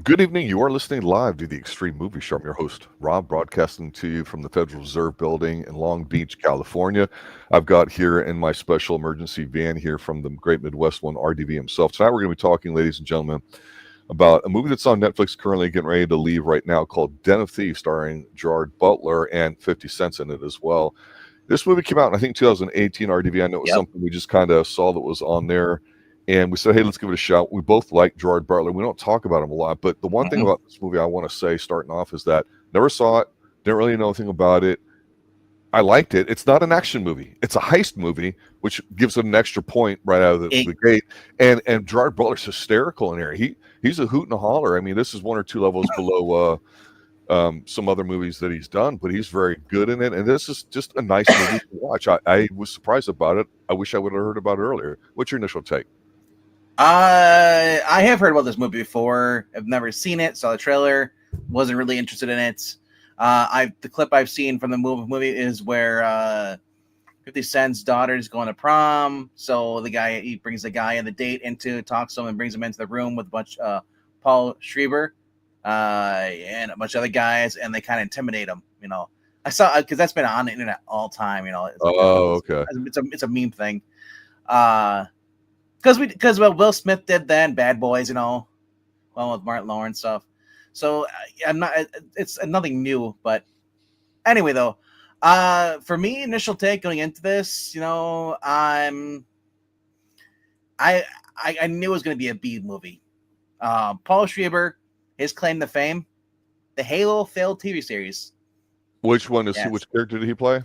Good evening. You are listening live to the Extreme Movie Show. I'm your host, Rob, broadcasting to you from the Federal Reserve Building in Long Beach, California. I've got here in my special emergency van here from the Great Midwest one, RDV himself. Tonight we're going to be talking, ladies and gentlemen, about a movie that's on Netflix currently getting ready to leave right now called Den of Thieves, starring Gerard Butler and 50 Cent in it as well. This movie came out in, I think, 2018, RDV. I know it was Yep. something we just kind of saw that was on there. And we said, hey, let's give it a shot. We both like Gerard Butler. We don't talk about him a lot. But the one thing hmm about this movie I want to say starting off is that never saw it, didn't really know anything about it. I liked it. It's not an action movie. It's a heist movie, which gives it an extra point right out of It, the gate. And Gerard Butler's hysterical in here. He's a hoot and a holler. I mean, this is one or two levels below some other movies that he's done, but he's very good in it. And this is just a nice movie to watch. I was surprised about it. I wish I would have heard about it earlier. What's your initial take? I have heard about this movie before. I've never seen it. Saw the trailer. Wasn't really interested in it. The clip I've seen from the movie is where 50 Cent's daughter is going to prom. So he brings the guy and the date into talks to him and brings him into the room with a bunch Paul Schreiber and a bunch of other guys, and they kind of intimidate him. I saw because that's been on the internet all the time. Okay. It's a meme thing. Because Will Smith did then Bad Boys, well, with Martin Lawrence stuff. So I'm not. It's nothing new, but anyway, though, for me, initial take going into this, I knew it was going to be a B movie. Paul Schreiber, his claim to fame, the Halo failed TV series. Which one is which character did he play?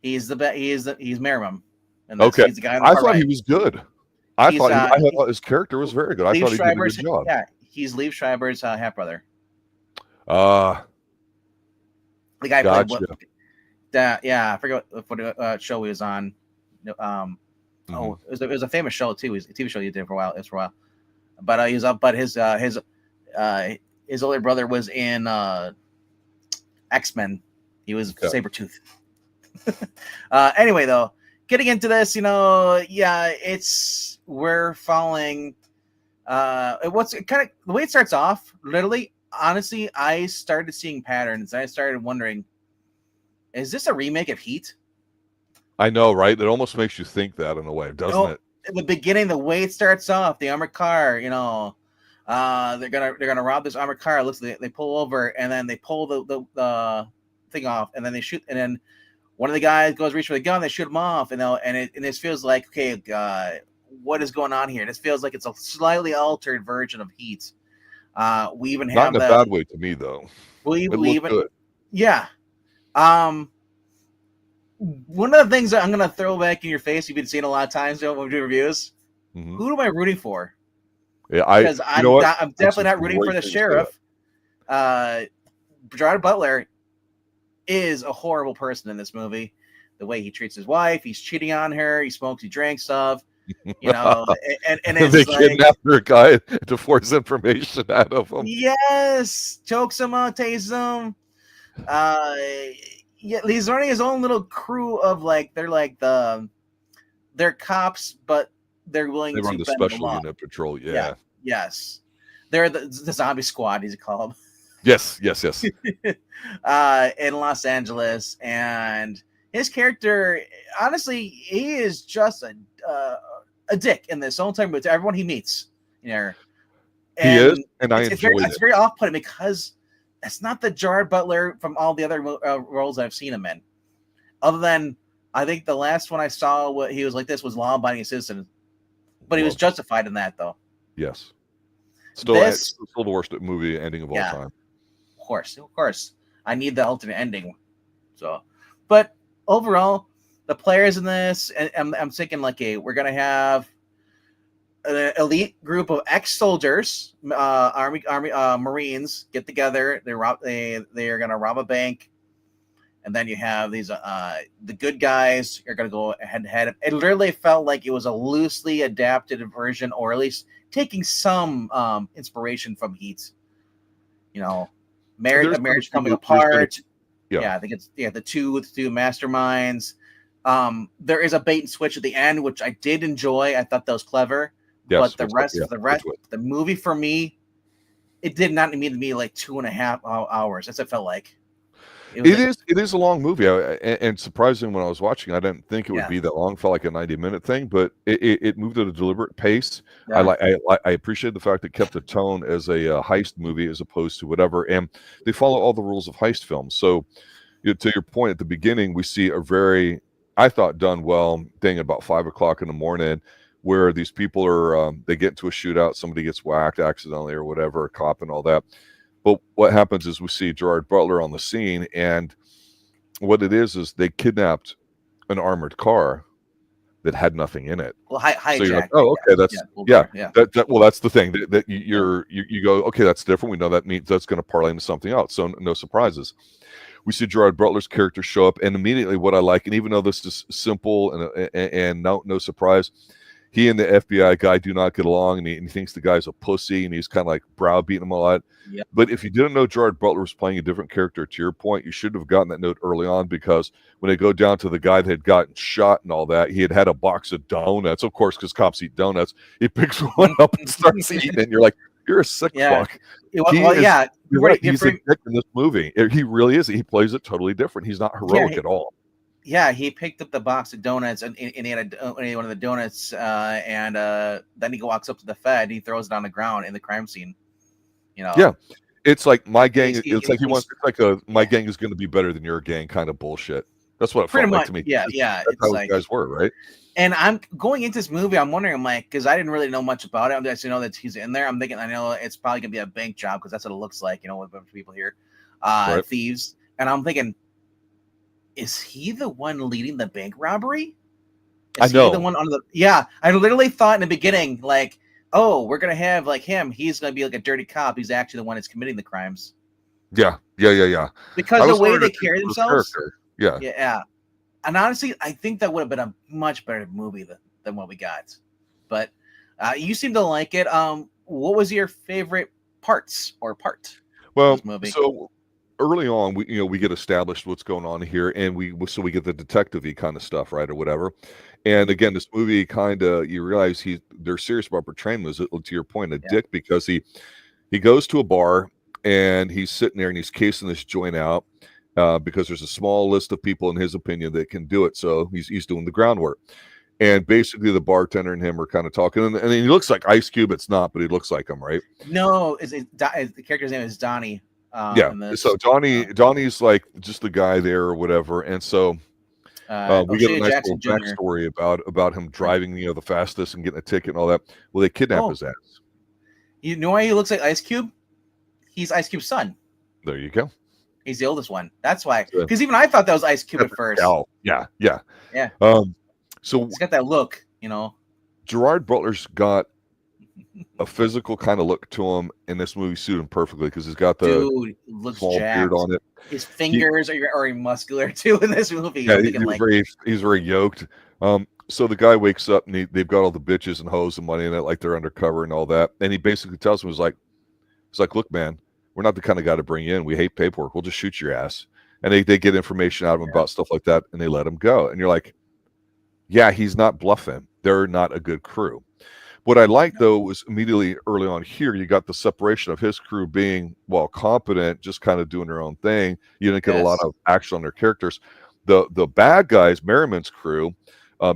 He's Merriman. And Okay, he's the guy on I the thought right. he was good. I thought his character was very good. I thought he did a good job. Yeah, he's Liev Schreiber's half brother. The guy gotcha. played I forget what show he was on. It was a famous show too. It was a TV show he did for a while. But he was up. But his older brother was in X-Men. He was Sabretooth. Anyway, though, getting into this, we're following. What's kind of the way it starts off. Literally, honestly, I started seeing patterns. I started wondering, is this a remake of Heat? I know, right? It almost makes you think that in a way, doesn't it? In the beginning, the way it starts off, the armored car, they're gonna rob this armored car. It looks like they pull over and then they pull the thing off and then they shoot, and then one of the guys goes reach for the gun, they shoot him off, and this feels like, okay, what is going on here? This feels like it's a slightly altered version of Heat. We even have not in a bad way to me though. We even good. Yeah. One of the things that I'm gonna throw back in your face, you've been seeing a lot of times when we do reviews. Mm-hmm. Who am I rooting for? Yeah, because I'm definitely not rooting for the sheriff. Gerard Butler is a horrible person in this movie. The way he treats his wife, he's cheating on her, he smokes, he drinks stuff. And it's they kidnap a guy to force information out of him. Yes, chokes him out, tases him. He's running his own little crew of they're cops, but they're willing to run the special unit patrol. Yeah. Yes, they're the zombie squad, as you call them. Yes. In Los Angeles, and his character, honestly, he is just a dick in this whole time with everyone he meets. He is, and I enjoy it. It's very off-putting because it's not the Gerard Butler from all the other roles I've seen him in. Other than, I think the last one I saw what he was like this was Law Abiding Citizen, but he was justified in that though. Yes, still the worst movie ending of all time. Of course, I need the alternate ending. So, but overall, the players in this, and I'm thinking we're gonna have an elite group of ex-soldiers, army Marines get together. They are gonna rob a bank, and then you have these the good guys are gonna go head to head. It literally felt like it was a loosely adapted version, or at least taking some inspiration from Heat. Marriage coming apart. I think it's the two masterminds. There is a bait and switch at the end, which I did enjoy. I thought that was clever. Yes, but the rest, the movie for me it did not need to be like 2.5 hours. That's what it felt like. It is a long movie, and surprising when I was watching, I didn't think it would Yeah. be that long. It felt like a 90-minute thing, but it moved at a deliberate pace. Yeah. I appreciate the fact it kept the tone as a heist movie as opposed to whatever, and they follow all the rules of heist films. So, to your point at the beginning, we see a very, I thought, done well thing about 5 o'clock in the morning, where these people are they get into a shootout, somebody gets whacked accidentally or whatever, a cop and all that. But what happens is we see Gerard Butler on the scene, and what it is they kidnapped an armored car that had nothing in it. Well, hijacked. So you're like, oh, okay, that's well, that's the thing that you go, okay, that's different. We know that means that's going to parlay into something else. So no surprises. We see Gerard Butler's character show up, and immediately what I like, and even though this is simple and no surprise, he and the FBI guy do not get along, and he thinks the guy's a pussy, and he's kind of like browbeating him a lot. Yep. But if you didn't know Gerard Butler was playing a different character, to your point, you should have gotten that note early on, because when they go down to the guy that had gotten shot and all that, he had a box of donuts. Of course, because cops eat donuts. He picks one up and starts eating, and you're like, you're a sick fuck. You're right. He's a dick in this movie. He really is. He plays it totally different. He's not heroic at all. Yeah, he picked up the box of donuts and he had one of the donuts, and then he walks up to the Fed. He throws it on the ground in the crime scene. Yeah, it's like my gang. It's like he wants. It's like my gang is going to be better than your gang kind of bullshit. That's what it felt like to me. Yeah. That's how you guys were, right? And I'm going into this movie. I'm wondering, because I didn't really know much about it. I just know that he's in there. I'm thinking, I know it's probably gonna be a bank job, because that's what it looks like. With a bunch of people here, right. Thieves, and I'm thinking, is he the one leading the bank robbery? Is he the one on the? Yeah, I literally thought in the beginning, like, oh, we're gonna have like him. He's gonna be like a dirty cop. He's actually the one that's committing the crimes. Yeah. Because the way they carry themselves. Yeah. And honestly, I think that would have been a much better movie than what we got. But you seem to like it. What was your favorite part? Well, of this movie? So early on, we get established what's going on here, and we get the detective-y kind of stuff, right, or whatever. And again, this movie kind of, you realize they're serious about portraying him as, to your point, a dick, because he goes to a bar and he's sitting there and he's casing this joint out, because there's a small list of people in his opinion that can do it. So he's doing the groundwork. And basically the bartender and him are kind of talking, and he looks like Ice Cube. It's not, but he looks like him, right? No, the character's name is Donnie. So Donnie's like just the guy there or whatever, and so we get a nice little backstory about him driving, the fastest and getting a ticket and all that. Well, they kidnap his ass. You know why he looks like Ice Cube? He's Ice Cube's son. There you go. He's the oldest one. That's why. Because even I thought that was Ice Cube at first. Yeah. So he's got that look, Gerard Butler's got a physical kind of look to him, and this movie suited him perfectly, because he's got the small beard on it. His fingers are muscular too in this movie. Yeah, he's very yoked. So the guy wakes up and they've got all the bitches and hoes and money in it, like they're undercover and all that. And he basically tells him, he's like, look, man, we're not the kind of guy to bring you in. We hate paperwork. We'll just shoot your ass. And they get information out of him about stuff like that, and they let him go. And you're like, yeah, he's not bluffing. They're not a good crew. What I like, though, was immediately early on here, you got the separation of his crew being, competent, just kind of doing their own thing. You didn't get a lot of action on their characters. The bad guys, Merriman's crew,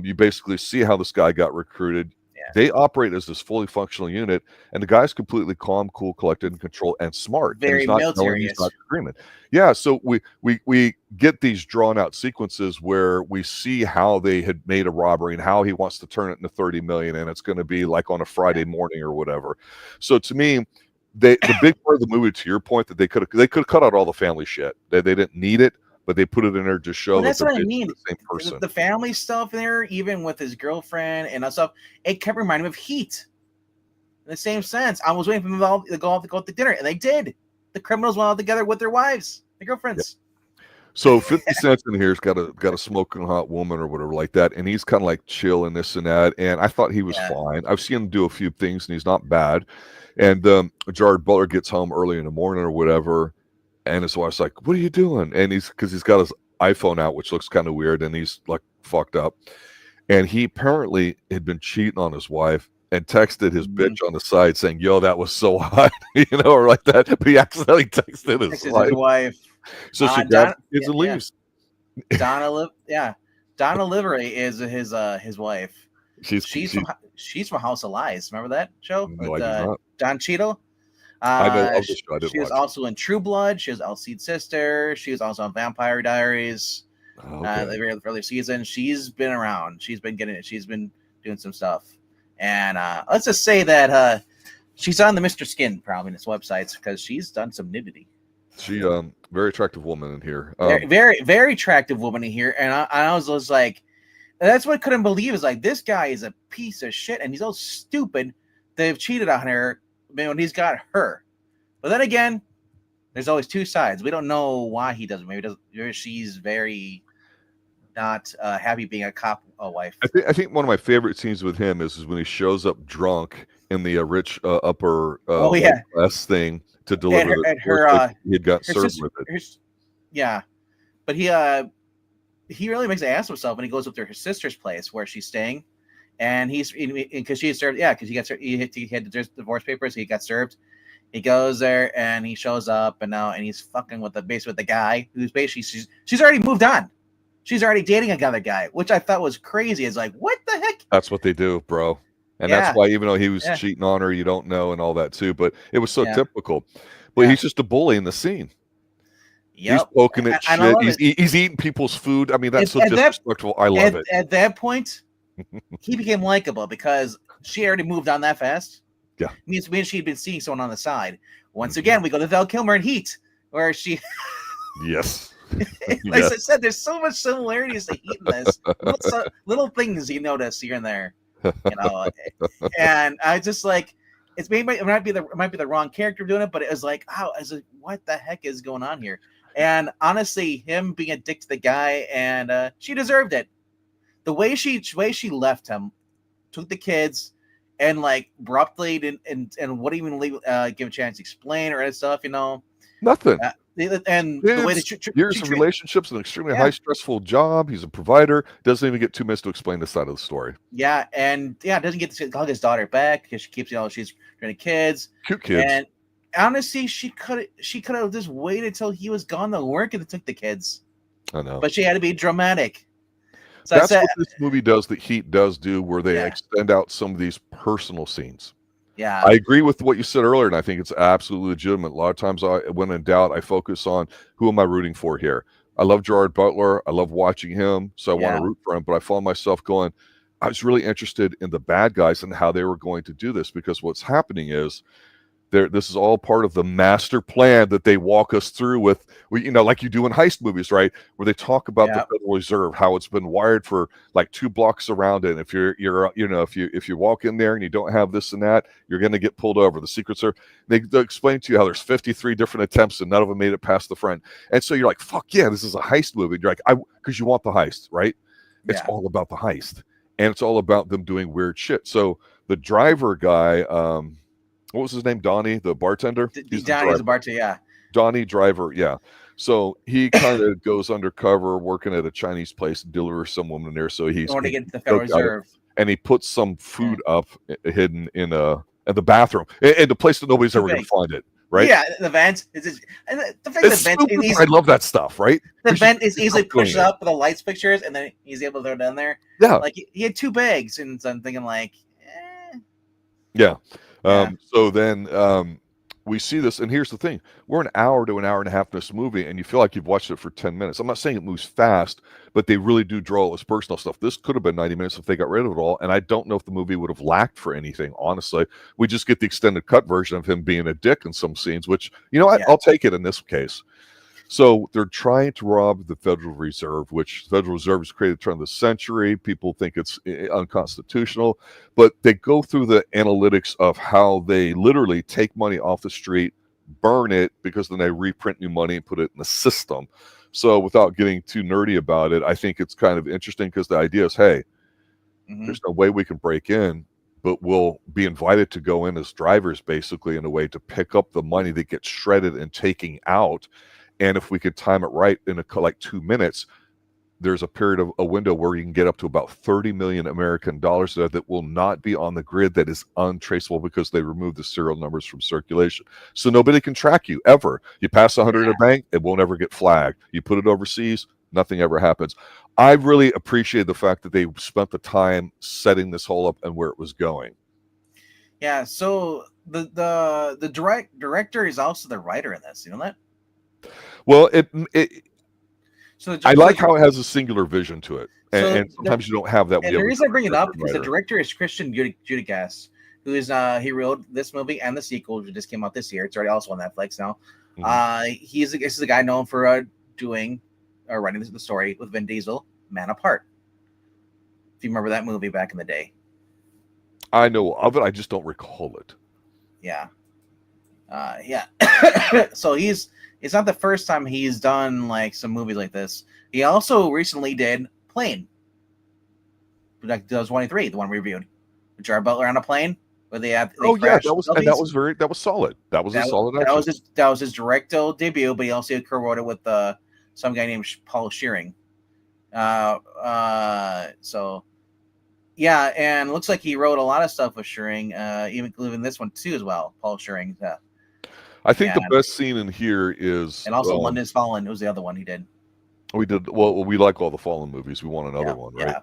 you basically see how this guy got recruited. They operate as this fully functional unit, and the guy's completely calm, cool, collected, and controlled, and smart. Very military. He's not screaming. Yeah, so we get these drawn out sequences where we see how they had made a robbery and how he wants to turn it into 30 million, and it's going to be like on a Friday morning or whatever. So to me, the big part of the movie, to your point, that they could have cut out all the family shit. They didn't need it, but they put it in there to show that's that what I mean. The same person. The family stuff in there, even with his girlfriend and that stuff, it kept reminding me of Heat. In the same sense, I was waiting for them to go out to dinner, and they did. The criminals went out together with their wives, their girlfriends. Yep. So 50 Cent's in here's got a smoking hot woman or whatever like that, and he's kind of like chill and this and that. And I thought he was fine. I've seen him do a few things, and he's not bad. And Gerard Butler gets home early in the morning or whatever. And his wife's like, "What are you doing?" And because he's got his iPhone out, which looks kind of weird, and he's like fucked up. And he apparently had been cheating on his wife and texted his bitch on the side saying, "Yo, that was so hot," or like that. But he accidentally texted his wife. So she grabs the kids and leaves. Donna Olivieri is his wife. She's from House of Lies. Remember that show? No, with, I do not. Don Cheadle. I know of the show. I didn't she was watch also in True Blood. She was Alcide's sister. She was also on Vampire Diaries. The very early season. She's been around. She's been getting it. She's been doing some stuff. And let's just say that she's on the Mr. Skin prominence websites because she's done some nudity. She very attractive woman in here. Very, very attractive woman in here. And I was just like, that's what I couldn't believe is like, this guy is a piece of shit and he's so stupid they've cheated on her when he's got her. But then again, there's always two sides. We don't know why he doesn't. Maybe she's very not happy being a cop wife. I think one of my favorite scenes with him is when he shows up drunk in the rich upper class thing to deliver he had got served with it. But he really makes an ass of himself when he goes up to her sister's place where she's staying, and because she served because he had the divorce papers, he got served. He goes there and he shows up and he's fucking with the guy who's basically she's already moved on. She's already dating another guy, which I thought was crazy. It's like, what the heck? That's what they do, bro. And that's why, even though he was cheating on her, you don't know and all that too. But it was so typical. But he's just a bully in the scene. Yep. He's poking at shit. He's eating people's food. I mean, that's so disrespectful. I love it. At that point, he became likable because she already moved on that fast. Yeah. Means she'd been seeing someone on the side. Once again, we go to Val Kilmer in Heat, where she. Yes. Like I said, there's so much similarities to Heat in this. Little things you notice here and there, And I just like it might be the wrong character doing it, but it was like, what the heck is going on here? And honestly, him being a dick to the guy, and she deserved it. The way she left him, took the kids, and like abruptly and wouldn't even give a chance to explain or stuff, Nothing. And the way that years of relationships, an extremely high stressful job. He's a provider. Doesn't even get 2 minutes to explain this side of the story. Yeah, and doesn't get to call his daughter back because she keeps she's trying kids, cute kids. And honestly, she could have just waited until he was gone to work and took the kids. I know, but she had to be dramatic. So that's what this movie does. That Heat does do, where they extend out some of these personal scenes. Yeah, I agree with what you said earlier, and I think it's absolutely legitimate. A lot of times, when in doubt, I focus on who am I rooting for here. I love Gerard Butler. I love watching him, so I want to root for him. But I found myself going, I was really interested in the bad guys and how they were going to do this, because what's happening is this is all part of the master plan that they walk us through with, like you do in heist movies, right? Where they talk about the Federal Reserve, how it's been wired for like 2 blocks around it. And if if you walk in there and you don't have this and that, you're going to get pulled over. The Secret Service, they explain to you how there's 53 different attempts and none of them made it past the front. And so you're like, fuck yeah, this is a heist movie. And you're like, because you want the heist, right? It's all about the heist, and it's all about them doing weird shit. So the driver guy, what was his name? Donnie, the bartender? Donnie's the bartender, yeah. Donnie Driver, yeah. So he kind of goes undercover, working at a Chinese place, delivers some woman there. So he's going to get to the Federal Reserve, and he puts some food up hidden in the bathroom, in the place that nobody's ever going to find it. Right? Yeah, the vent. The fact the vent is easy, I love that stuff, right? The vent is easily pushed up with the lights fixtures, and then he's able to throw it down there. Yeah. Like he had 2 bags, and so I'm thinking like, Yeah. So then we see this, and here's the thing. We're an hour to an hour and a half in this movie, and you feel like you've watched it for 10 minutes. I'm not saying it moves fast, but they really do draw all this personal stuff. This could have been 90 minutes if they got rid of it all, and I don't know if the movie would have lacked for anything, honestly. We just get the extended cut version of him being a dick in some scenes, which, I'll take it in this case. So they're trying to rob the Federal Reserve, which the Federal Reserve was created at the turn of the century. People think it's unconstitutional, but they go through the analytics of how they literally take money off the street, burn it, because then they reprint new money and put it in the system. So without getting too nerdy about it, I think it's kind of interesting because the idea is, hey, there's no way we can break in, but we'll be invited to go in as drivers, basically, in a way to pick up the money that gets shredded and taking out. And if we could time it right in like 2 minutes, there's a period of a window where you can get up to about 30 million American dollars there that will not be on the grid, that is untraceable because they remove the serial numbers from circulation. So nobody can track you ever. You pass 100 in a bank, it won't ever get flagged. You put it overseas, nothing ever happens. I really appreciate the fact that they spent the time setting this whole up and where it was going. Yeah, so the director is also the writer in this. You know that? Well, So I like how it has a singular vision to it, and sometimes you don't have that. And the reason I bring it up is the director is Christian Gudegast, who is he wrote this movie and the sequel, which just came out this year. It's already also on Netflix now. This is a guy known for writing the story with Vin Diesel, Man Apart. If you remember that movie back in the day. I know of it, I just don't recall it. Yeah. So it's not the first time he's done like some movies like this. He also recently did Plane. Like 2023, the one we reviewed. With Gerard Butler on a plane. Where that was solid. That was a solid action. That was his directorial debut, but he also co-wrote it with some guy named Paul Scheuring. So yeah, and it looks like he wrote a lot of stuff with Scheuring, even including this one too as well. Paul Scheuring. I think the best scene in here is, and also London's Fallen. It was the other one he did. We did well. We like all the Fallen movies. We want another one, right? Yeah.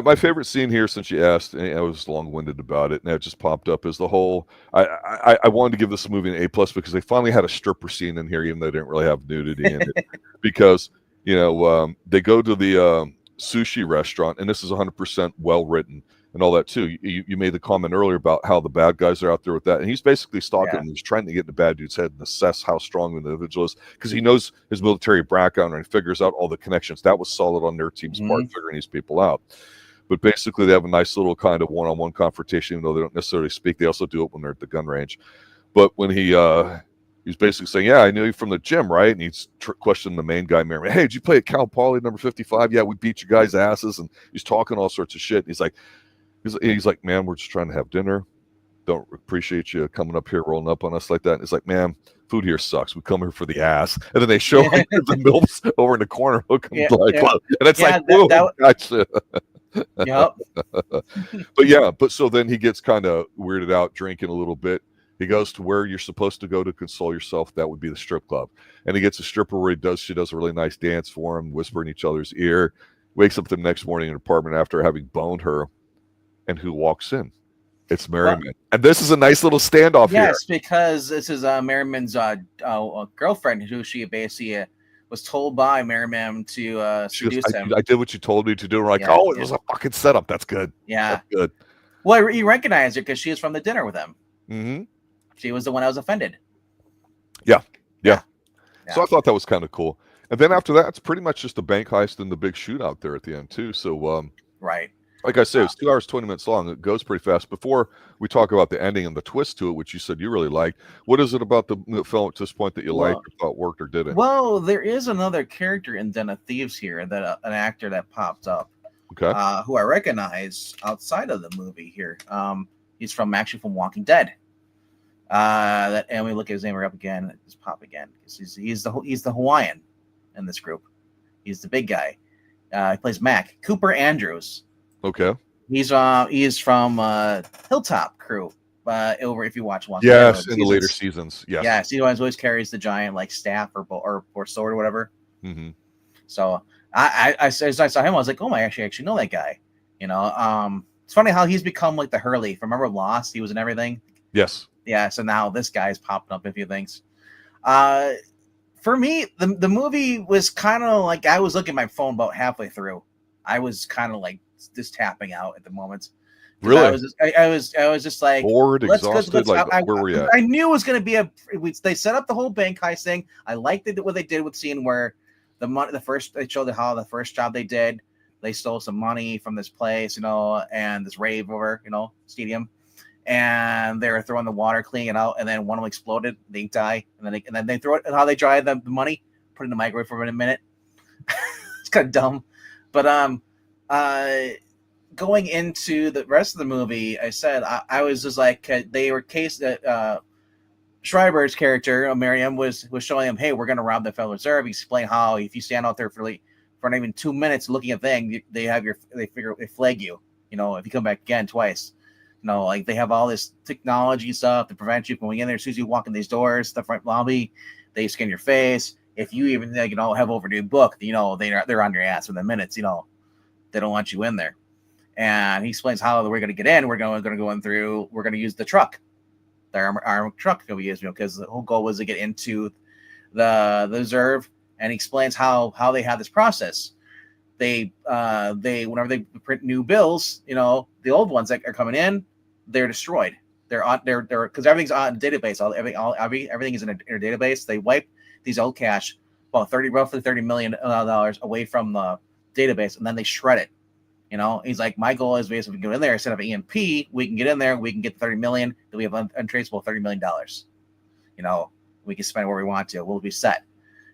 My favorite scene here, since you asked, and I was long-winded about it, and it just popped up, is the whole. I wanted to give this movie an A+ because they finally had a stripper scene in here, even though they didn't really have nudity in it, because they go to the sushi restaurant, and this is 100% well written and all that too. You made the comment earlier about how the bad guys are out there with that, and he's basically stalking him. He's trying to get in the bad dude's head and assess how strong the individual is, because he knows his military background and he figures out all the connections. That was solid on their team's part, figuring these people out. But basically, they have a nice little kind of one-on-one confrontation, even though they don't necessarily speak. They also do it when they're at the gun range. But when he's basically saying, "Yeah, I knew you from the gym, right?" And he's questioning the main guy, Merriman. "Hey, did you play at Cal Poly number 55? Yeah, we beat you guys' asses." And he's talking all sorts of shit. And he's like, "Man, we're just trying to have dinner. Don't appreciate you coming up here, rolling up on us like that." And it's like, "Man, food here sucks. We come here for the ass." And then they show him the milfs over in the corner hooking and it's gotcha. Yep. But so then he gets kind of weirded out, drinking a little bit. He goes to where you're supposed to go to console yourself. That would be the strip club. And he gets a stripper where she does a really nice dance for him, whispering each other's ear. Wakes up the next morning in an apartment after having boned her. And who walks in? It's Merriman. And this is a nice little standoff here. Yes, because this is Merriman's girlfriend, who she basically was told by Merriman to seduce him. I did what you told me to do. And we're like, it was a fucking setup. That's good. Yeah. That's good. Well, he recognized her because she was from the dinner with him. Mm-hmm. She was the one that was offended. Yeah. So I thought that was kind of cool. And then after that, it's pretty much just a bank heist and the big shootout there at the end, too. So, right. Like I said, it's 2 hours, 20 minutes long. It goes pretty fast. Before we talk about the ending and the twist to it, which you said you really liked, what is it about the film at this point that you liked or thought worked or didn't? Well, there is another character in Den of Thieves here, that an actor that popped up, who I recognize outside of the movie here. He's from Walking Dead. And we look at his name up again, just pop again. He's the Hawaiian in this group. He's the big guy. He plays Mac. Cooper Andrews. Okay. He's from Hilltop Crew. Over if you watch Walking Dead. Yes, in the later seasons. Yes. Yeah, he always carries the giant like staff or sword or whatever. Mm-hmm. So I saw him. I was like, oh my, I actually know that guy. It's funny how he's become like the Hurley. Remember Lost? He was in everything. Yes. Yeah. So now this guy's popping up in a few things. For me, the movie was kind of like I was looking at my phone about halfway through. I was kind of like just tapping out at the moment. Really? I was just like bored, exhausted. Where were you at? I knew it was going to be they set up the whole bank heist thing. I liked what they did with scene where they showed how the first job they did, they stole some money from this place, and this rave over, stadium, and they were throwing the water, cleaning it out, and then one of them exploded, they die, and then they throw it, and how they dry the money, put it in the microwave for a minute. It's kind of dumb, but going into the rest of the movie, I said I was just like they were Schreiber's character, Miriam, was showing him, hey, we're going to rob the Federal Reserve. He explained how if you stand out there for not even 2 minutes looking at thing, they flag you. You know, if you come back again twice. You know, like they have all this technology stuff to prevent you from going in there. As soon as you walk in these doors, the front lobby, they scan your face. If you even have overdue book, you know, they're on your ass within minutes. You know, they don't want you in there. And he explains how we're going to get in. We're going to go in through. We're going to use the truck, the armored truck that we use, because the whole goal was to get into the reserve. And he explains how they have this process. They whenever they print new bills, you know, the old ones that are coming in, they're destroyed. They're because everything's on a database. Everything is in a database. They wipe these old cash, about roughly $30 million away from the database, and then they shred it. You know, he's like, my goal is basically go in there, set up an EMP, we can get in there, we can get the 30 million, then we have untraceable $30 million. You know, we can spend where we want to, we'll be set.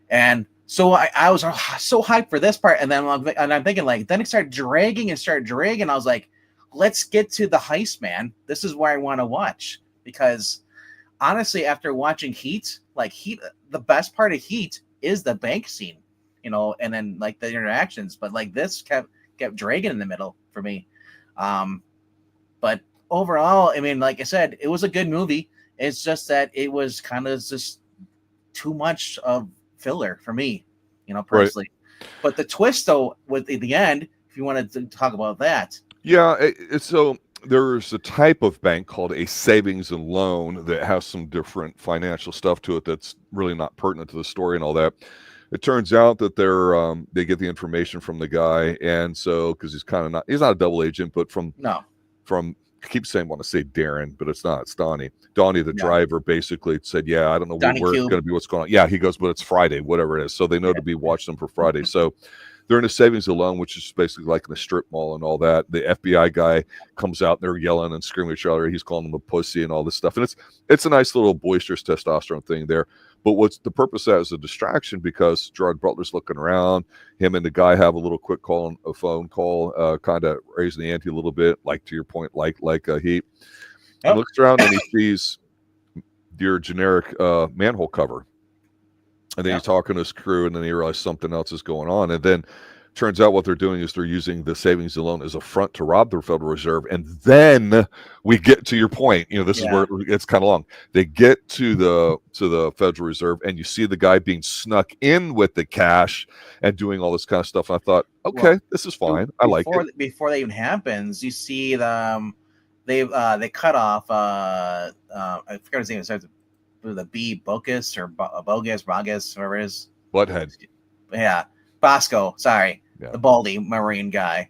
And so I was so hyped for this part, and then I'm thinking, like, then it started dragging. I was like, let's get to the heist, man. This is where I want to watch, because honestly, after watching Heat, the best part of Heat is the bank scene, you know, and then like the interactions, but like this kept dragging in the middle for me. But overall, I mean, like I said, it was a good movie. It's just that it was kind of just too much of filler for me, you know, personally. Right. But the twist, though, with the end, if you wanted to talk about that. Yeah, so there's a type of bank called a savings and loan that has some different financial stuff to it that's really not pertinent to the story and all that. It turns out that they get the information from the guy, and so because he's not a double agent, but from I keep saying, want to say Darren, but it's not. It's Donnie. Donnie, the driver, basically said, "Yeah, I don't know where it's going to be. What's going on?" Yeah, he goes, "But it's Friday, whatever it is." So they know to be watching them for Friday. So they're in a savings and loan, which is basically like in a strip mall and all that. The FBI guy comes out, and they're yelling and screaming at each other. He's calling them a pussy and all this stuff, and it's a nice little boisterous testosterone thing there. But what's the purpose of that is a distraction, because Gerard Butler's looking around. Him and the guy have a little quick phone call, kind of raising the ante a little bit, like to your point, like Heat. He looks around and he sees your generic manhole cover. And then he's talking to his crew, and then he realizes something else is going on. And then turns out what they're doing is they're using the savings and loan as a front to rob the Federal Reserve. And then we get to your point. You know, this is where it's kind of long. They get to the Federal Reserve, and you see the guy being snuck in with the cash and doing all this kind of stuff. And I thought, okay, this is fine. I like it. Before that even happens, you see they cut off. I forgot his name. It starts with a B, Bogus or Bogus, whatever it is. Butthead. Yeah, Bosco. Sorry. Yeah. The baldy Marine guy.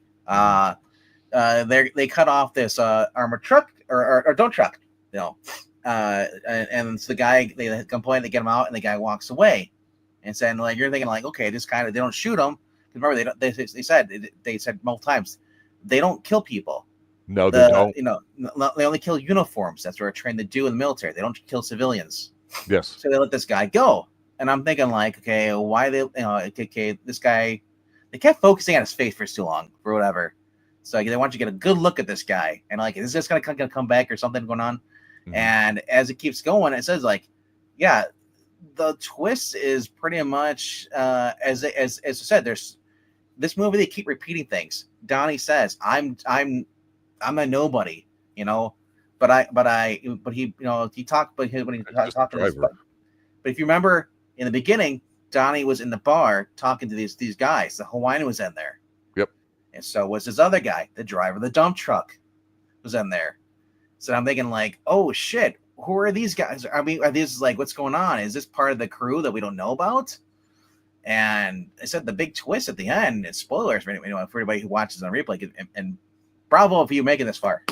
They cut off this armored truck or dump truck, you know, and so the guy, they complain, they get him out, and the guy walks away, and saying, like, you're thinking, like, okay, this kind of, they don't shoot him, because remember they said multiple times they don't kill people. No, they don't. You know, they only kill uniforms. That's what they're trained to do in the military. They don't kill civilians. Yes. So they let this guy go, and I'm thinking, like, okay, why this guy. They kept focusing on his face for too long, for whatever. So they want you to get a good look at this guy, and like, is this gonna come back or something going on? Mm-hmm. And as it keeps going, it says, like, yeah, the twist is pretty much as I said. There's this movie, they keep repeating things. Donnie says, "I'm a nobody," you know, but he, you know, he talked, but when he talked to this, but if you remember in the beginning, Donnie was in the bar talking to these guys. The Hawaiian was in there. Yep. And so was this other guy, the driver of the dump truck, was in there. So I'm thinking, like, oh shit, who are these guys? I mean, are these, like, what's going on? Is this part of the crew that we don't know about? And I said the big twist at the end, and spoilers for everybody who watches on replay, and bravo if you're making this far.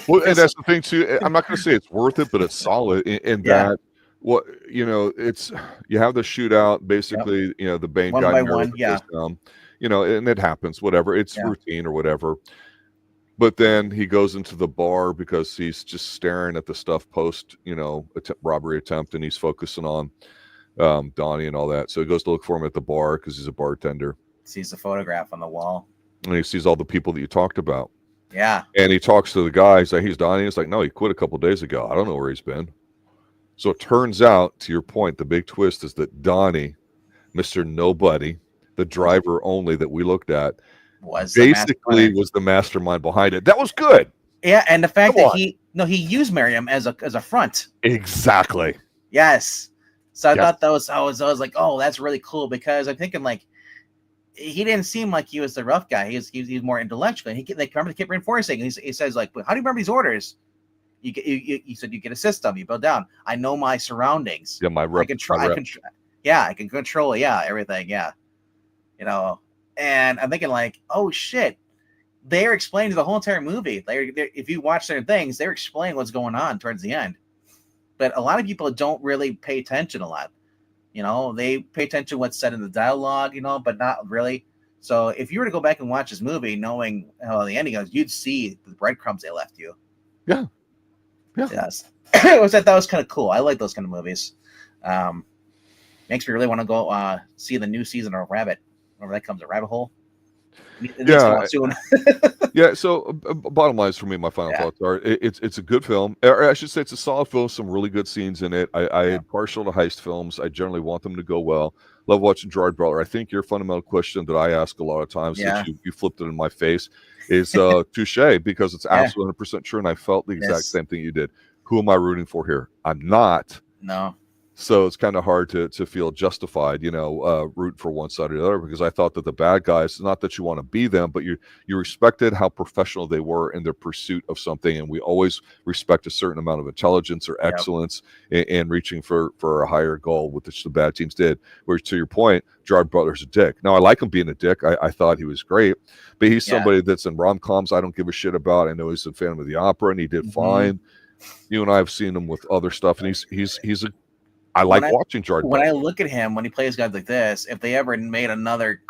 Well, and that's the thing too. I'm not going to say it's worth it, but it's solid in that. What, you know, it's, you have the shootout, basically, you know, the Bane one guy, by one, you know, and it happens, whatever, it's routine or whatever. But then he goes into the bar because he's just staring at the stuff post, you know, robbery attempt, and he's focusing on Donnie and all that. So he goes to look for him at the bar because he's a bartender. Sees the photograph on the wall, and he sees all the people that you talked about. Yeah, and he talks to the guy. He's like, "He's Donnie." It's like, "No, he quit a couple days ago. I don't know where he's been." So it turns out, to your point, the big twist is that Donnie, Mr. Nobody, the driver only that we looked at, Was the basically mastermind. was the mastermind behind it. That was good. Yeah, and the fact Come that on. he used Miriam as a front. Exactly. Yes. So I Yes. thought that was I was like, oh, that's really cool, because I'm thinking like he didn't seem like he was the rough guy. He was more intellectual. And they kept reinforcing. He says like, how do you remember these orders? You said you get a system, you build down. I know my surroundings. Yeah, I can try. I can control. Yeah, everything. Yeah, And I'm thinking like, oh shit, they're explaining the whole entire movie. If you watch certain things, they're explaining what's going on towards the end. But a lot of people don't really pay attention a lot. They pay attention to what's said in the dialogue, but not really. So if you were to go back and watch this movie, knowing how the ending goes, you'd see the breadcrumbs they left you. Yeah. Yes. That was kind of cool. I like those kind of movies. Makes me really want to go see the new season of Rabbit. Whenever that comes, a Rabbit Hole. It needs to come out soon. Yeah. So, bottom line is for me, my final thoughts are: it's a good film. Or I should say, it's a solid film. Some really good scenes in it. I am partial to heist films. I generally want them to go well. Love watching Gerard Butler. I think your fundamental question that I ask a lot of times that you flipped it in my face is touche, because it's absolutely 100% true, and I felt the exact same thing you did. Who am I rooting for here? I'm not. No. So it's kind of hard to feel justified, root for one side or the other, because I thought that the bad guys, not that you want to be them, but you respected how professional they were in their pursuit of something. And we always respect a certain amount of intelligence or excellence in reaching for a higher goal, which the bad teams did. Whereas, to your point, Gerard Butler's a dick. Now, I like him being a dick. I thought he was great, but he's somebody that's in rom-coms I don't give a shit about. I know he's a Phantom of the Opera, and he did fine. You and I have seen him with other stuff, and he's a I like watching Gerard Butler. When I look at him, when he plays guys like this, if they ever made another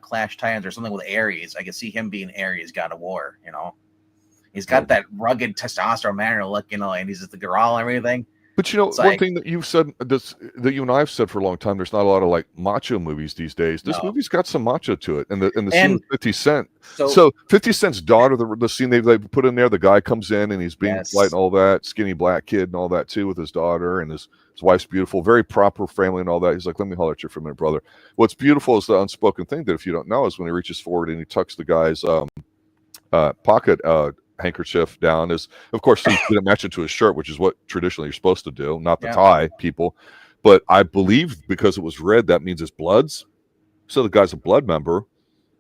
Clash Titans or something with Ares, I could see him being Ares, God of War, He's got that rugged testosterone manner look, and he's just the girl and everything. But one thing that you've said, that you and I have said for a long time, there's not a lot of like macho movies these days. This movie's got some macho to it, and the scene with 50 Cent. So 50 Cent's daughter, the scene they put in there, the guy comes in and he's being polite and all that, skinny black kid and all that too, with his daughter, and his wife's beautiful, very proper family and all that. He's like, let me holler at you for a minute, brother. What's beautiful is the unspoken thing that if you don't know is when he reaches forward and he tucks the guy's pocket handkerchief down, is of course he didn't match it to his shirt, which is what traditionally you're supposed to do, not the tie, people. But I believe because it was red, that means it's Bloods. So the guy's a Blood member,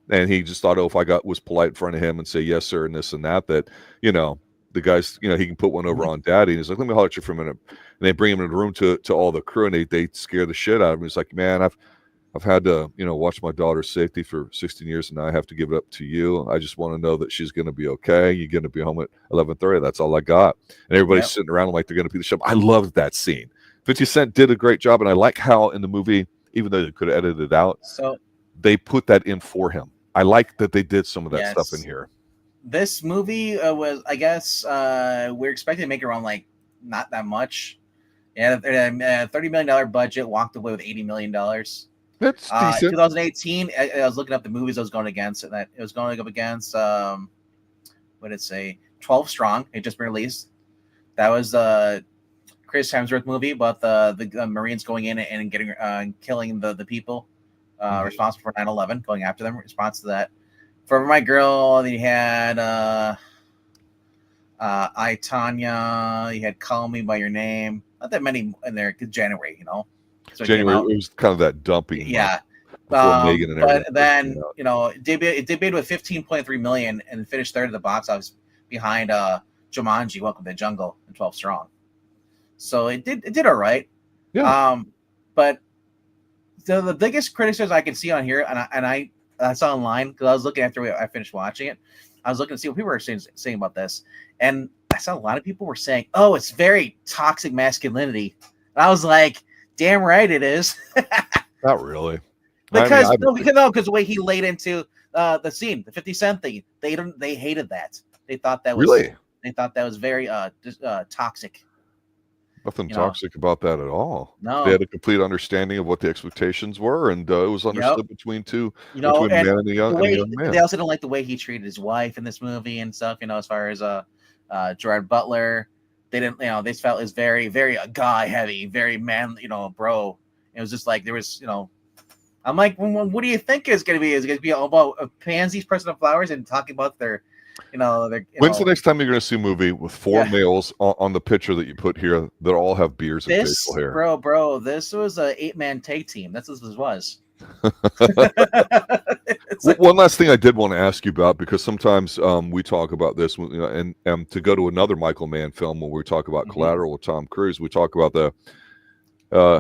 and he just thought, if I was polite in front of him and say yes sir and this and that, the guy's, he can put one over on daddy. And he's like, let me holler at you for a minute. And they bring him in the room to all the crew, and they scare the shit out of him. He's like, man, I've had to, watch my daughter's safety for 16 years, and now I have to give it up to you. I just want to know that she's going to be okay. You're going to be home at 11:30. That's all I got. And everybody's sitting around like they're going to be the show. I loved that scene. 50 Cent did a great job, and I like how in the movie, even though they could have edited it out, they put that in for him. I like that they did some of that stuff in here. This movie was, I guess, we're expecting to make around like not that much. Yeah, $30 million budget, walked away with $80 million. That's decent. 2018, I was looking up the movies I was going against, and that it was going up against, what did it say? 12 Strong. It just been released. That was Chris Hemsworth movie about the Marines going in and getting killing the people responsible for 9/11, going after them. Response to that. For My Girl, you had I, Tanya. You had Call Me by Your Name. Not that many in there. January, So January, it was kind of that dumping. Yeah. Megan and but then, it debuted with $15.3 million and finished third at the box office behind Jumanji, Welcome to the Jungle, and 12 Strong. So it did all right. Yeah. But the biggest criticism I can see on here, and I saw online because I was looking after I finished watching it. I was looking to see what people were saying about this, and I saw a lot of people were saying, "Oh, it's very toxic masculinity." And I was like, "Damn right it is." Not really, because the way he laid into the scene, the 50 Cent thing, they hated that. They thought that was They thought that was very toxic. Nothing toxic about that at all. No, they had a complete understanding of what the expectations were, and it was understood between man and a young man. They also don't like the way he treated his wife in this movie and stuff. As far as Gerard Butler, they didn't. They felt it was very, very guy heavy, very man. Bro. It was just like there was. I'm like, well, what do you think is going to be? Is it going to be all about pansies pressing up flowers and talking about their, When's the next time you're going to see a movie with four Yeah. males on the picture that you put here that all have beards and facial hair? Bro, this was a 8-man tag team. That's what this was. One last thing I did want to ask you about, because sometimes we talk about this, and to go to another Michael Mann film when we talk about Collateral with Tom Cruise, we talk about the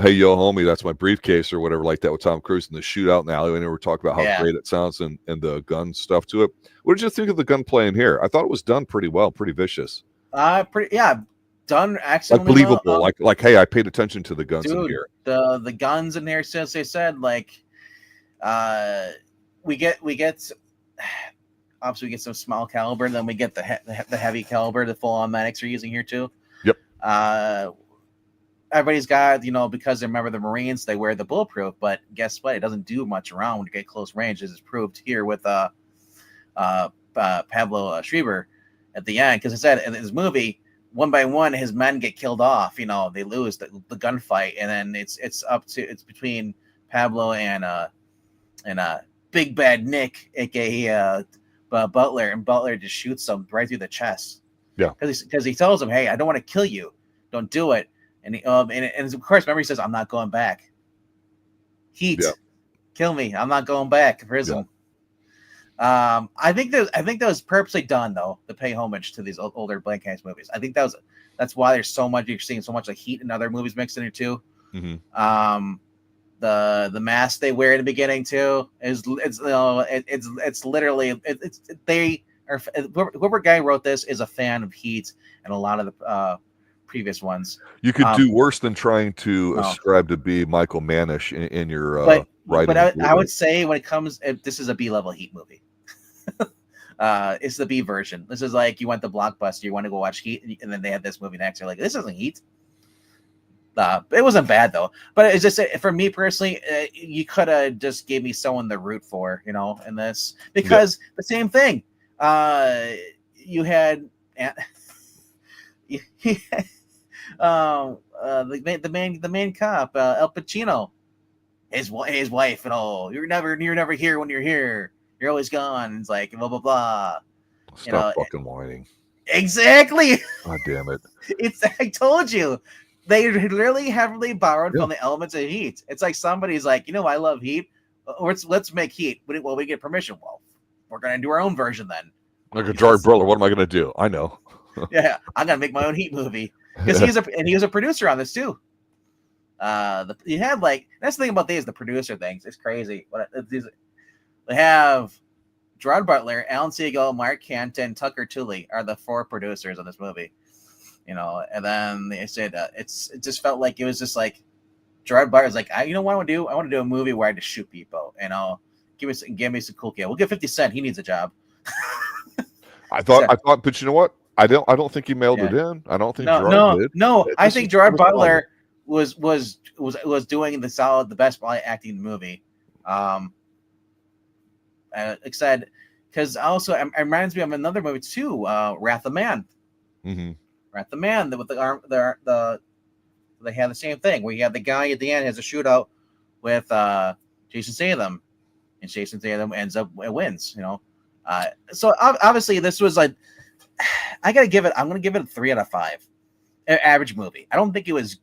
hey yo homie, that's my briefcase or whatever like that with Tom Cruise and the shootout in the alleyway, and we talk about how great it sounds and the gun stuff to it. What did you think of the gunplay in here? I thought it was done pretty well, pretty vicious. Done excellently, like believable. Well. Like hey, I paid attention to the guns in here. The guns in here, since they said we get obviously we get some small caliber, and then we get the heavy caliber, the full automatics are using here too. Yep. Everybody's got, because they remember the Marines, they wear the bulletproof, but guess what? It doesn't do much around when you get close range, as is proved here with Pablo Schreiber at the end. Because I said in this movie, one by one, his men get killed off. They lose the gunfight, and then it's between Pablo and Big Bad Nick, aka Butler, and Butler just shoots him right through the chest. Yeah, because he tells him, "Hey, I don't want to kill you. Don't do it." And and of course, remember he says, "I'm not going back. Heat, kill me. I'm not going back to prison." Yeah. I think that was purposely done though, to pay homage to these older Blomkamp movies. I think that's why there's so much, you're seeing so much like Heat and other movies mixed in here too. Mm-hmm. The mask they wear in the beginning too it's literally whoever guy wrote this is a fan of Heat and a lot of the previous ones. You could do worse than trying to ascribe to be Michael Mannish in your writing. But I would say when it comes, this is a B-level Heat movie. It's the B version. This is like you went to Blockbuster, you want to go watch Heat, and then they have this movie next. You're like, this isn't Heat. It wasn't bad though, but it's just for me personally, you could have just gave me someone to root for, in this, because the same thing. You had the main cop, El Pacino, his wife, and all. You're never here when you're here. You're always gone. It's like blah blah blah. Stop fucking whining. Exactly. God damn it! I told you. They literally heavily borrowed from the elements of Heat. It's like somebody's like, I love Heat. Let's make Heat. Well, we get permission. Well, we're gonna do our own version then. Like a Gerard Butler. What am I gonna do? I know. Yeah, I'm gonna make my own Heat movie, because he was a producer on this too. You had that's the thing about these, the producer things. It's crazy. They have Gerard Butler, Alan Siegel, Mark Canton, Tucker Tooley are the 4 producers of this movie. And then they said it just felt like it was just like Gerard Butler's like, what I want to do? I want to do a movie where I just shoot people. Give me some cool kid. We'll get 50 Cent. He needs a job. I thought, but you know what? I don't think he mailed it in. I don't think Gerard did. No, I think Gerard Butler was doing the best acting in the movie. Excited because also it reminds me of another movie too, Wrath of Man. Mm-hmm. Wrath of Man with the arm, they have the same thing where you have the guy at the end has a shootout with Jason Statham, and Jason Statham wins. So obviously this was like, I'm gonna give it a 3 out of 5. Average movie. I don't think it was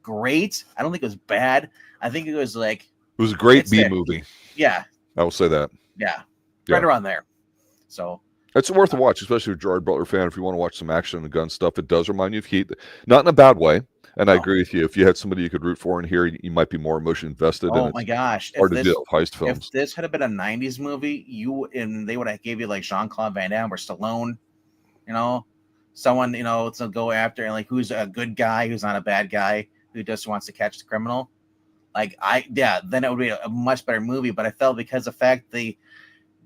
great. I don't think it was bad. I think it was like, it was a great B movie. Yeah, I will say that. Yeah, right around there. So it's worth a watch, especially if you're a Gerard Butler fan. If you want to watch some action and gun stuff, it does remind you of Heat, not in a bad way. And I agree with you. If you had somebody you could root for in here, you might be more emotionally invested. Oh my gosh! Hard to deal with heist films. If this had been a '90s movie, they would have gave you like Jean-Claude Van Damme or Stallone, someone to go after, and who's a good guy, who's not a bad guy, who just wants to catch the criminal. Then it would be a much better movie. But I felt because the fact they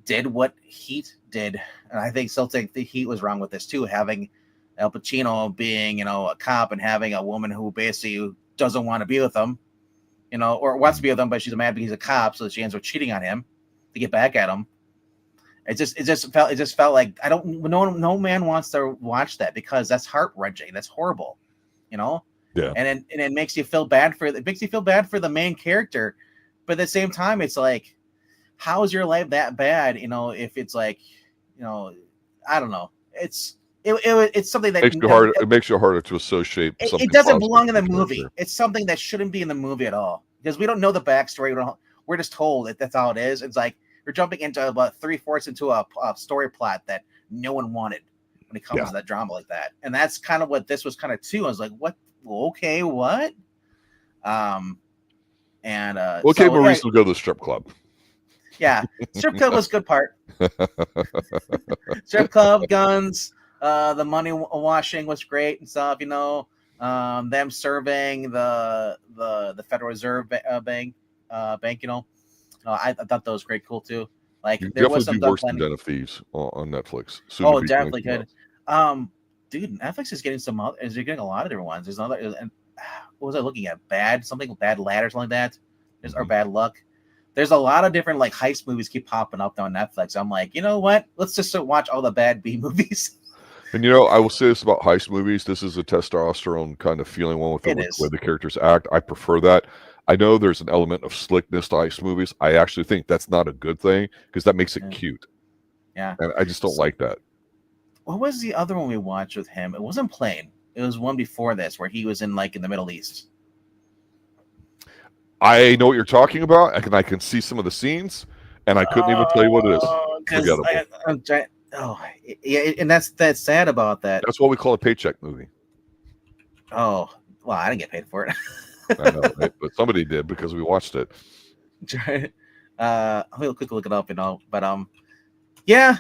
did what Heat did, and I still think the Heat was wrong with this too, having Al Pacino being, a cop and having a woman who basically doesn't want to be with him, or wants to be with him, but she's mad because he's a cop, so she ends up cheating on him to get back at him. It just felt like no man wants to watch that, because that's heart-wrenching. That's horrible, Yeah. And it makes you feel bad for the main character, But at the same time, it's like, how is your life that bad? You know, if it's like, you know, I don't know. It's something that It makes you harder to associate something. It doesn't belong in the with movie. character. It's something that shouldn't be in the movie at all because we don't know the backstory. We're just told that that's how it is. It's like we're jumping into about 3/4 into a story plot that no one wanted when it comes to that drama like that. And that's kind of what this was kind of too. I was like, what? Okay, what? Okay, Maurice will go to the strip club. Yeah, strip club was a good part. Strip club, guns, the money washing was great and stuff. You know, them serving the Federal Reserve bank. You know, I thought that was great, cool too. Like You there was definitely some do worse planning. than Den of Thieves on Netflix. Oh, definitely good. Dude, Netflix is getting is getting a lot of different ones. There's another, and what was I looking at? Bad Lad or something like that. Or Bad Luck. There's a lot of different like heist movies keep popping up on Netflix. I'm like, you know what? Let's just watch all the bad B movies. And you know, I will say this about heist movies. This is a testosterone kind of feeling one with the way the characters act. I prefer that. I know there's an element of slickness to heist movies. I actually think that's not a good thing because that makes it cute. Yeah. And I just don't like that. What was the other one we watched with him? It wasn't Plane. It was one before this where he was in like in the Middle East. I know what you're talking about. I can see some of the scenes, and I couldn't even tell you what it is. Forgettable. And that's sad about that. That's what we call a paycheck movie. Oh, well, I didn't get paid for it. I know, right? But somebody did because we watched it. I'll quickly look it up, you know. But yeah,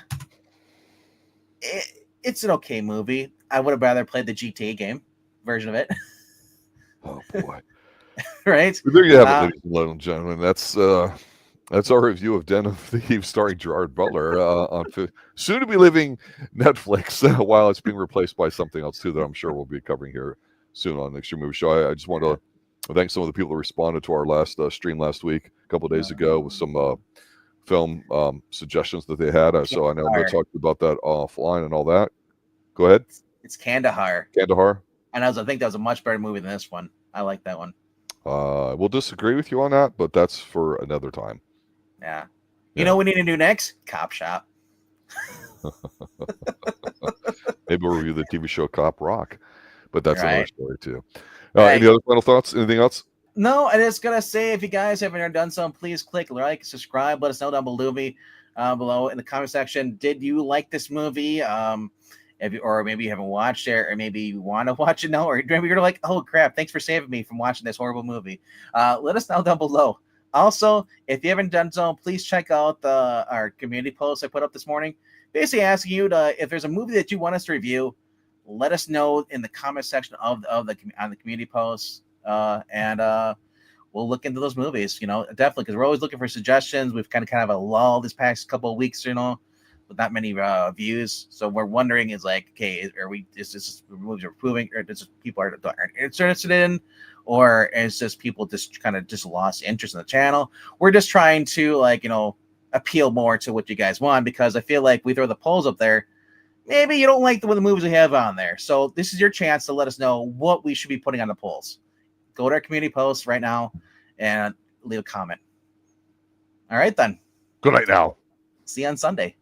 it's an okay movie. I would have rather played the GTA game version of it. Oh boy. Right. There you have it, ladies and gentlemen. That's our review of Den of Thieves starring Gerard Butler on soon to be leaving Netflix while it's being replaced by something else too that I'm sure we'll be covering here soon on Extreme Movie Show. I just want to thank some of the people who responded to our last stream last week, a couple of days ago, with some film suggestions that they had. So I know I'm going to talk about that offline and all that. Go ahead. It's Kandahar. And I think that was a much better movie than this one. I like that one. We'll disagree with you on that, but that's for another time. Yeah. You know what we need to do next? Cop Shop. Maybe we'll review the TV show Cop Rock, but that's another story too. Right. Any other final thoughts? Anything else? No, I just gotta say, if you guys haven't done so, please click like, subscribe, let us know down below in the comment section. Did you like this movie? Or maybe you haven't watched it, or maybe you want to watch it now, or maybe you're like, oh crap, thanks for saving me from watching this horrible movie. Let us know down below. Also, if you haven't done so, please check out our community post I put up this morning, basically asking you if there's a movie that you want us to review, let us know in the comment section on the community post, and we'll look into those movies. You know, definitely, because we're always looking for suggestions. We've kind of a lull this past couple of weeks, you know, with not many views, so we're wondering is like, okay, is this movies are improving, or is people aren't interested in, or is just people just kind of lost interest in the channel? We're just trying to, like, you know, appeal more to what you guys want, because I feel like we throw the polls up there, maybe you don't like the movies we have on there, so this is your chance to let us know what we should be putting on the polls. Go to our community post right now and leave a comment. All right then. Good night now. See you on Sunday.